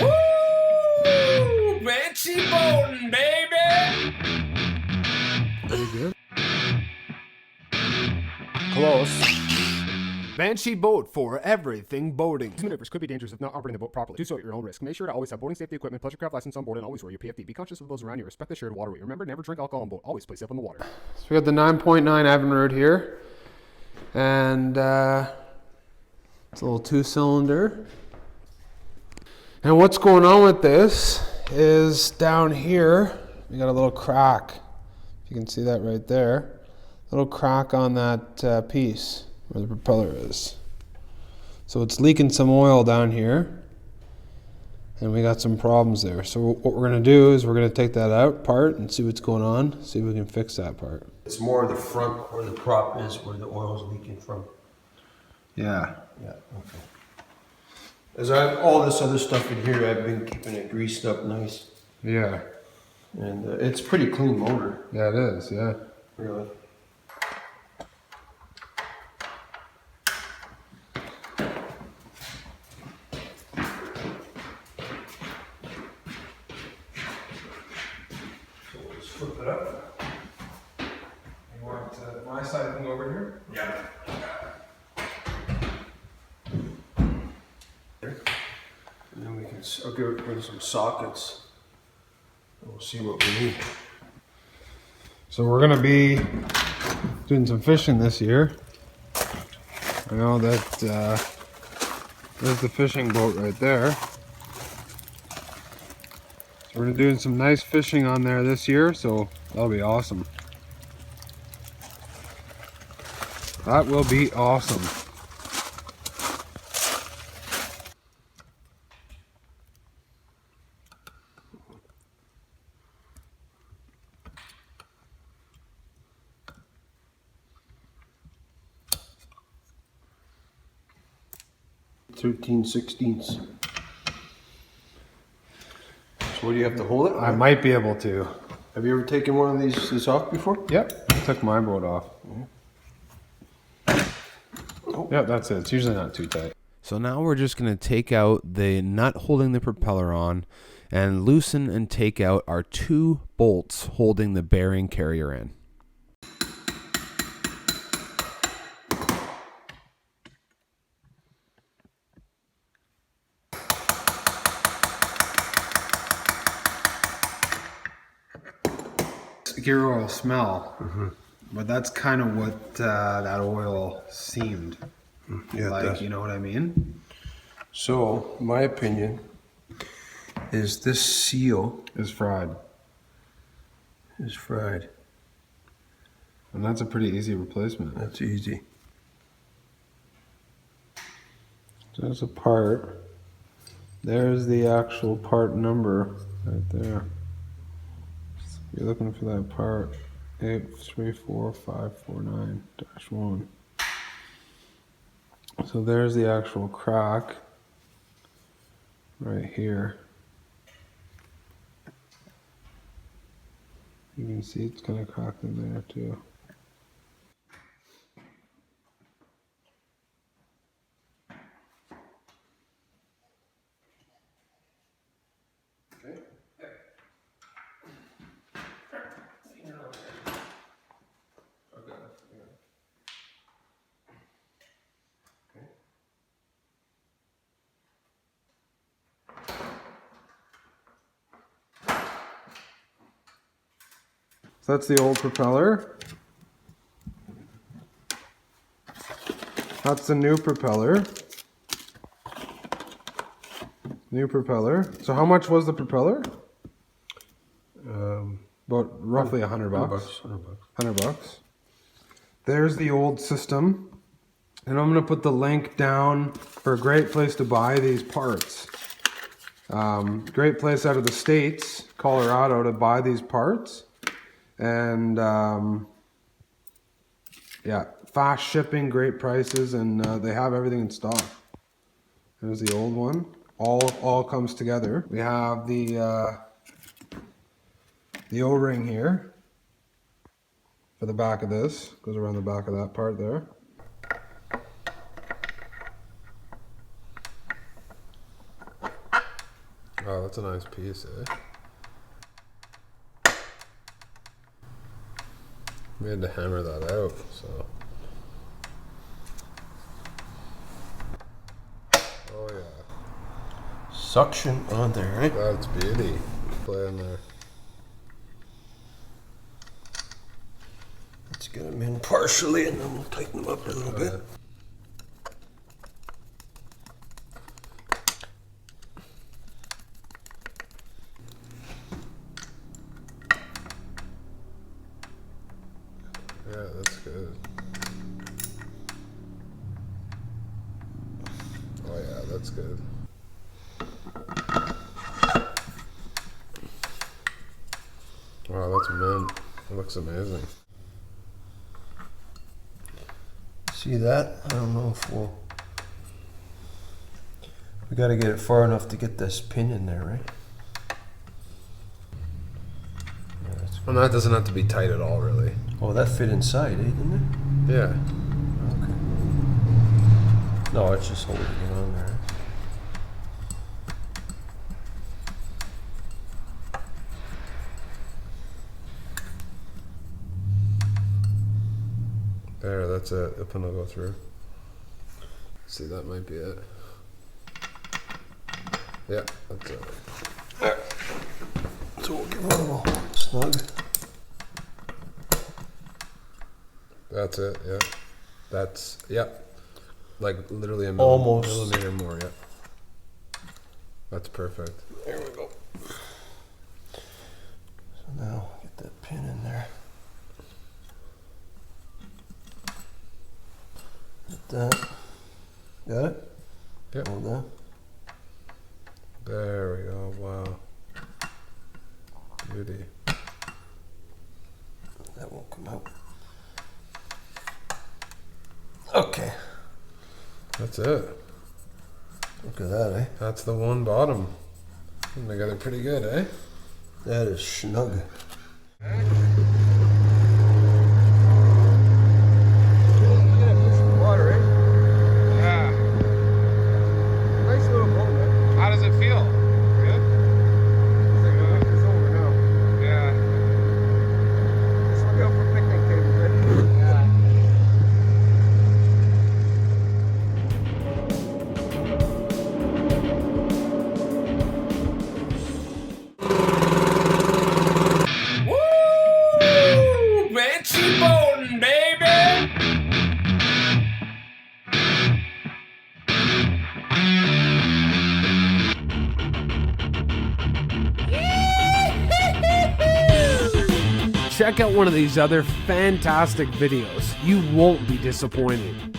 Woo! Banshee boating, baby! Pretty good. Close. Banshee boat for everything boating. These maneuvers could be dangerous if not operating the boat properly. Do so at your own risk. Make sure to always have boating safety equipment, pleasure craft license on board, and always wear your PFD. Be conscious of those around you. Respect the shared waterway. Remember, never drink alcohol on boat. Always play safe on the water. So we got the 9.9 Evinrude here, and it's a little 2-cylinder. And what's going on with this is down here we got a little crack. If you can see that right there, little crack on that piece where the propeller is. So it's leaking some oil down here, and we got some problems there. So what we're going to do is we're going to take that out part and see what's going on, see if we can fix that part. It's more the front where the prop is, where the oil is leaking from. Yeah. Yeah, okay. As I have all this other stuff in here, I've been keeping it greased up nice. Yeah. And it's pretty clean motor. Yeah, it is, yeah. Really. So we'll just flip it up. You want my side thing over here? Yeah. And then we can, I'll give it some sockets. And we'll see what we need. So we're going to be doing some fishing this year. I know that there's the fishing boat right there. So we're doing some nice fishing on there this year, so that'll be awesome. That will be awesome. Thirteen sixteenths. So what do you have to hold it? I might be able to. Have you ever taken one of this off before? Yep, I took my boat off. Oh. Yep, that's it. It's usually not too tight. So now we're just going to take out the nut holding the propeller on and loosen and take out our 2 bolts holding the bearing carrier in. Gear oil smell, but that's kind of what that oil seemed Yeah, like. You know what I mean? So, my opinion is this seal It's fried, is fried. and that's a pretty easy replacement. That's easy. There's a part. There's the actual part number right there. You're looking for that part 834549-1. So there's the actual crack right here. You can see it's kind of cracked in there too. So that's the old propeller. That's the new propeller. New propeller. So how much was the propeller? About roughly $100 bucks. 100 bucks. There's the old system. And I'm going to put the link down for a great place to buy these parts. Great place out of the States, Colorado, to buy these parts. And yeah, fast shipping, great prices, and they have everything in stock. There's the old one. All comes together. We have the O-ring here for the back of this. Goes around the back of that part there. Oh, that's a nice piece, eh? We had to hammer that out, so. Oh yeah. Suction on there, right? That's beauty. Play in there. Let's get them in partially and then we'll tighten them up a little bit. Yeah, that's good. Oh yeah, that's good. Wow, that's mint. It looks amazing. See that? I don't know if we got to get it far enough to get this pin in there, right? Yeah, that's And that doesn't have to be tight at all, really. Oh, that fit inside, eh, didn't it? Yeah. Okay. No, it's just holding it on there. There, that's it. The pin will go through. See, that might be it. Yeah, that's it. So we'll give it a little snug. That's it, yeah. That's, yeah. Like literally a Almost. millimeter more, yeah. That's perfect. There we go. So now get that pin in there. Get that. Got it? Yep. Hold that. There we go, wow. Beauty. That won't come out. Okay. That's it. Look at that, eh? That's the one bottom. Putting together pretty good, eh? That is snug. Yeah. Nice little boat, man. How does it feel? Good? It's over now. Yeah. Just look out for picnic tables, right? Yeah. Woo! Benchy boating, baby! Check out one of these other fantastic videos. You won't be disappointed.